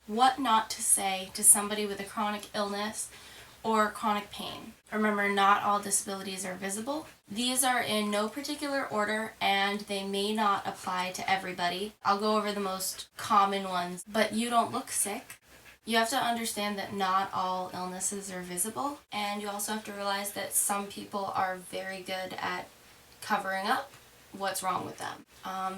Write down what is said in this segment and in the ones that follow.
What not to say to somebody with a chronic illness or chronic pain. Remember, not all disabilities are visible. These are in no particular order and they may not apply to everybody. I'll go over the most common ones, but you don't look sick. You have to understand that not all illnesses are visible, and you also have to realize that some people are very good at covering up what's wrong with them.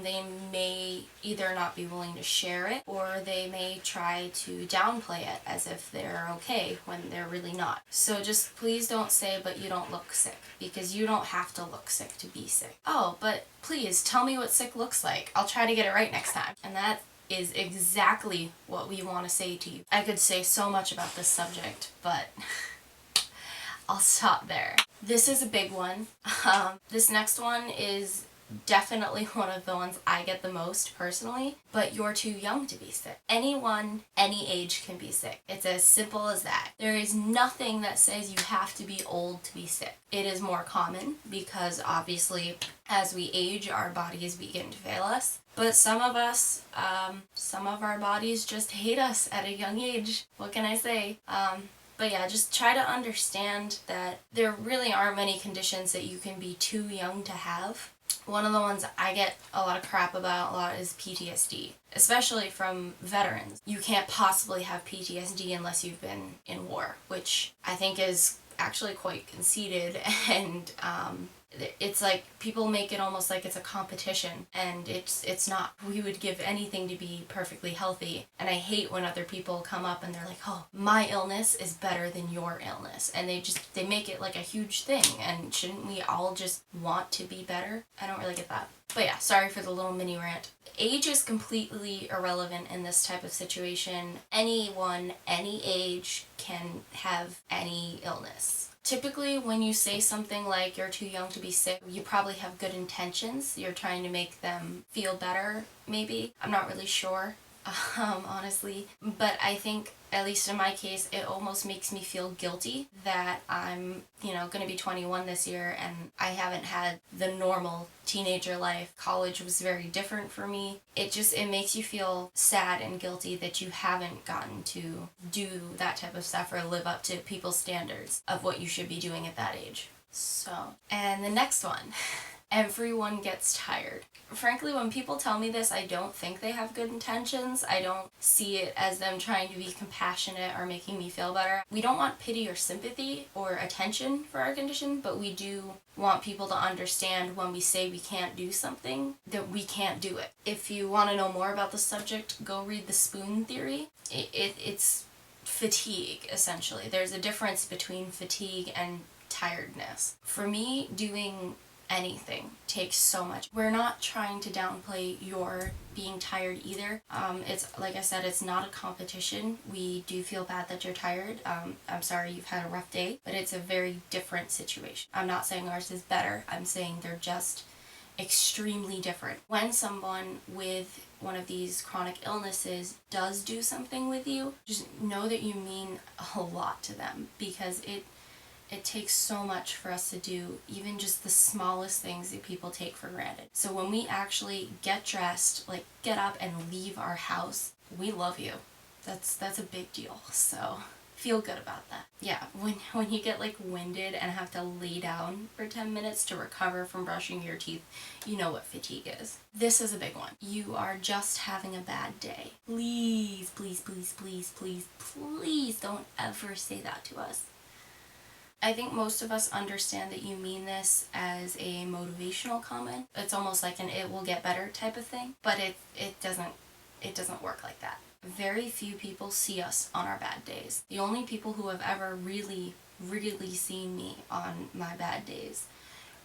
They may either not be willing to share it, or they may try to downplay it as if they're okay when they're really not. So just please don't say, but you don't look sick, because you don't have to look sick to be sick. Oh, but please tell me what sick looks like. I'll try to get it right next time. And that is exactly what we want to say to you. I could say so much about this subject, but I'll stop there. This is a big one. This next one is definitely one of the ones I get the most personally, but you're too young to be sick. Anyone, any age can be sick. It's as simple as that. There is nothing that says you have to be old to be sick. It is more common because obviously as we age, our bodies begin to fail us. But some of us, some of our bodies just hate us at a young age. What can I say? But yeah, just try to understand that there really aren't many conditions that you can be too young to have. One of the ones I get a lot of crap about a lot is PTSD, especially from veterans. You can't possibly have PTSD unless you've been in war, which I think is actually quite conceited, and it's like people make it almost like it's a competition, and it's not. We would give anything to be perfectly healthy, and I hate when other people come up and they're like, oh, my illness is better than your illness, and they make it like a huge thing. And shouldn't we all just want to be better? I don't really get that. But yeah, sorry for the little mini rant. Age is completely irrelevant in this type of situation. Anyone, any age can have any illness. Typically, when you say something like you're too young to be sick, you probably have good intentions. You're trying to make them feel better, maybe. I'm not really sure, honestly. But I think, at least in my case, it almost makes me feel guilty that I'm, going to be 21 this year and I haven't had the normal teenager life. College was very different for me. It makes you feel sad and guilty that you haven't gotten to do that type of stuff or live up to people's standards of what you should be doing at that age. So, and the next one. Everyone gets tired. Frankly, when people tell me this, I don't think they have good intentions. I don't see it as them trying to be compassionate or making me feel better. We don't want pity or sympathy or attention for our condition, but we do want people to understand when we say we can't do something, that we can't do it. If you want to know more about the subject, go read the spoon theory. It's fatigue, essentially. There's a difference between fatigue and tiredness. For me, doing anything takes so much. We're not trying to downplay your being tired either. It's like I said, it's not a competition. We do feel bad that you're tired. I'm sorry you've had a rough day, but it's a very different situation. I'm not saying ours is better. I'm saying they're just extremely different. When someone with one of these chronic illnesses does do something with you, just know that you mean a lot to them, because it takes so much for us to do, even just the smallest things that people take for granted. So when we actually get dressed, like get up and leave our house, we love you. That's a big deal. So feel good about that. Yeah, when you get like winded and have to lay down for 10 minutes to recover from brushing your teeth, you know what fatigue is. This is a big one. You are just having a bad day. Please, please, please, please, please, please don't ever say that to us. I think most of us understand that you mean this as a motivational comment. It's almost like an it will get better type of thing, but it doesn't work like that. Very few people see us on our bad days. The only people who have ever really, really seen me on my bad days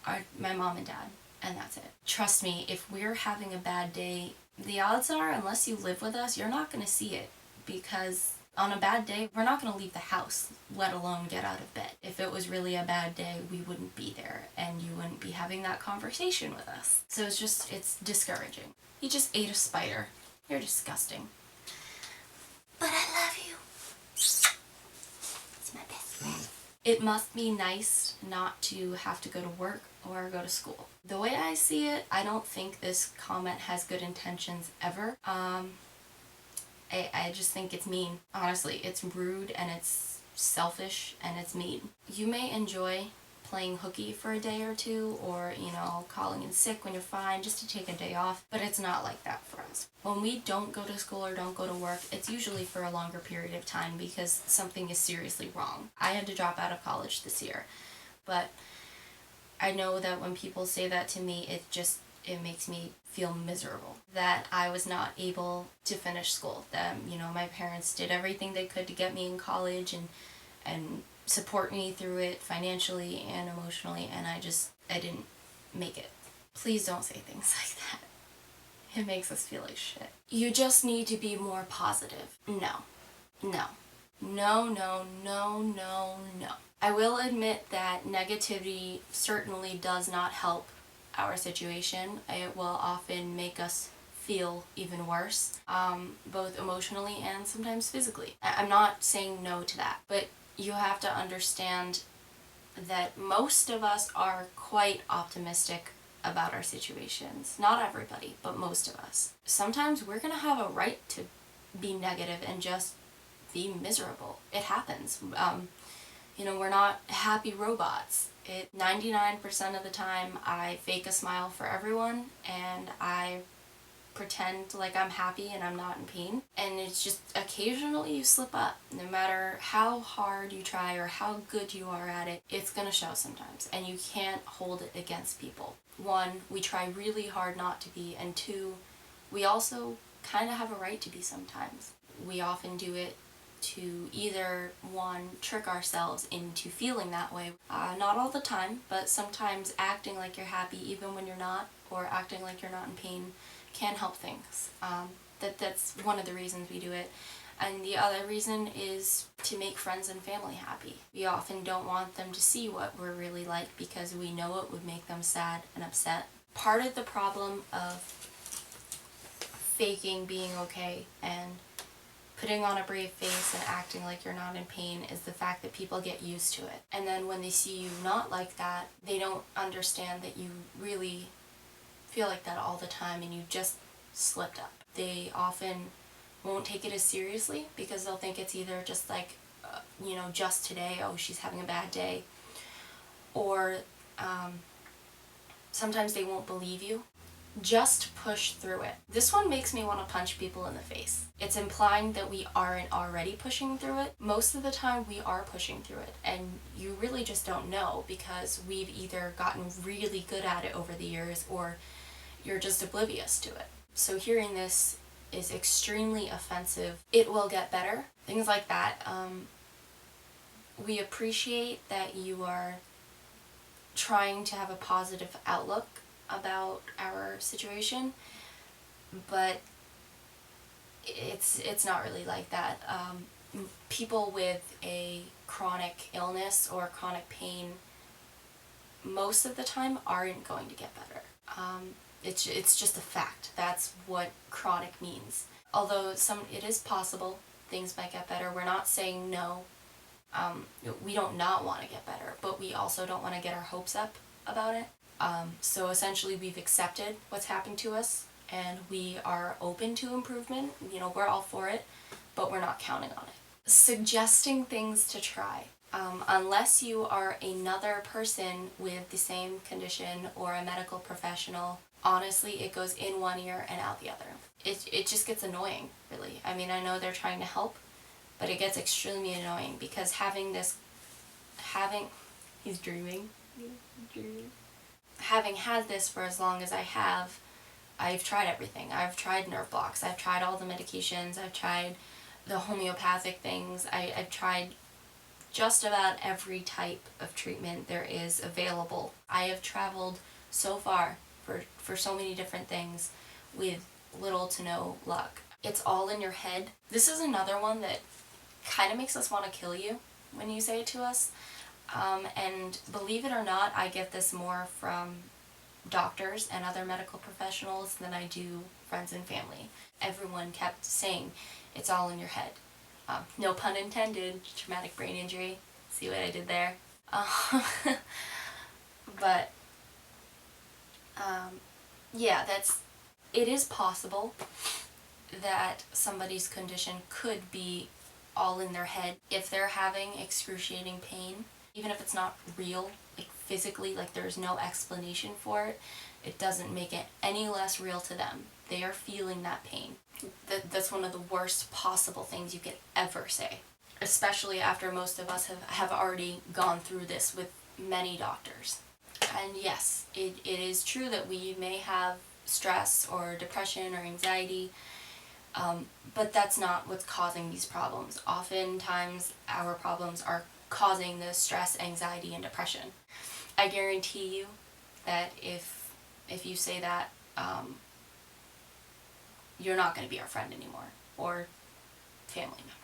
are my mom and dad, and that's it. Trust me, if we're having a bad day, the odds are, unless you live with us, you're not going to see it, because on a bad day, we're not going to leave the house, let alone get out of bed. If it was really a bad day, we wouldn't be there, and you wouldn't be having that conversation with us. So it's discouraging. You just ate a spider. You're disgusting. But I love you. It's my best friend. It must be nice not to have to go to work or go to school. The way I see it, I don't think this comment has good intentions ever. I just think it's mean. Honestly, it's rude and it's selfish and it's mean. You may enjoy playing hooky for a day or two, or, you know, calling in sick when you're fine just to take a day off, but it's not like that for us. When we don't go to school or don't go to work, it's usually for a longer period of time because something is seriously wrong. I had to drop out of college this year, but I know that when people say that to me, it makes me feel miserable that I was not able to finish school. That, you know, my parents did everything they could to get me in college and support me through it financially and emotionally, and I didn't make it. Please don't say things like that. It makes us feel like shit. You just need to be more positive. No. No. No, no, no, no, no. I will admit that negativity certainly does not help our situation. It will often make us feel even worse, both emotionally and sometimes physically. I'm not saying no to that, but you have to understand that most of us are quite optimistic about our situations. Not everybody, but most of us. Sometimes we're gonna have a right to be negative and just be miserable. It happens. You know, we're not happy robots. 99% of the time I fake a smile for everyone and I pretend like I'm happy and I'm not in pain. And it's just occasionally you slip up. No matter how hard you try or how good you are at it, it's gonna show sometimes. And you can't hold it against people. One, we try really hard not to be, and two, we also kind of have a right to be sometimes. We often do it to either, one, trick ourselves into feeling that way. Not all the time, but sometimes acting like you're happy even when you're not, or acting like you're not in pain, can help things. That's one of the reasons we do it. And the other reason is to make friends and family happy. We often don't want them to see what we're really like because we know it would make them sad and upset. Part of the problem of faking being okay and putting on a brave face and acting like you're not in pain is the fact that people get used to it. And then when they see you not like that, they don't understand that you really feel like that all the time and you just slipped up. They often won't take it as seriously because they'll think it's either just like, you know, just today, oh, she's having a bad day. Or sometimes they won't believe you. Just push through it. This one makes me want to punch people in the face. It's implying that we aren't already pushing through it. Most of the time we are pushing through it, and you really just don't know because we've either gotten really good at it over the years or you're just oblivious to it. So hearing this is extremely offensive. It will get better. Things like that. We appreciate that you are trying to have a positive outlook about our situation, but it's not really like that. People with a chronic illness or chronic pain most of the time aren't going to get better. It's just a fact. That's what chronic means. Although it is possible things might get better. We're not saying no. We don't not want to get better, but we also don't want to get our hopes up about it. So essentially we've accepted what's happened to us and we are open to improvement. You know, we're all for it, but we're not counting on it. Suggesting things to try. Unless you are another person with the same condition or a medical professional, honestly, it goes in one ear and out the other. It just gets annoying, really. I mean, I know they're trying to help, but it gets extremely annoying because he's dreaming. Having had this for as long as I have, I've tried everything. I've tried nerve blocks. I've tried all the medications. I've tried the homeopathic things. I've tried just about every type of treatment there is available. I have traveled so far for so many different things with little to no luck. It's all in your head. This is another one that kind of makes us want to kill you when you say it to us. And believe it or not, I get this more from doctors and other medical professionals than I do friends and family. Everyone kept saying, it's all in your head. No pun intended, traumatic brain injury. See what I did there? But, yeah, it is possible that somebody's condition could be all in their head. If they're having excruciating pain, even if it's not real, like physically, like there's no explanation for it, it doesn't make it any less real to them. They are feeling that pain. That's one of the worst possible things you could ever say, especially after most of us have already gone through this with many doctors. And yes, it is true that we may have stress or depression or anxiety, but that's not what's causing these problems. Oftentimes, our problems are causing the stress, anxiety, and depression. I guarantee you that if you say that, you're not going to be our friend anymore, or family member.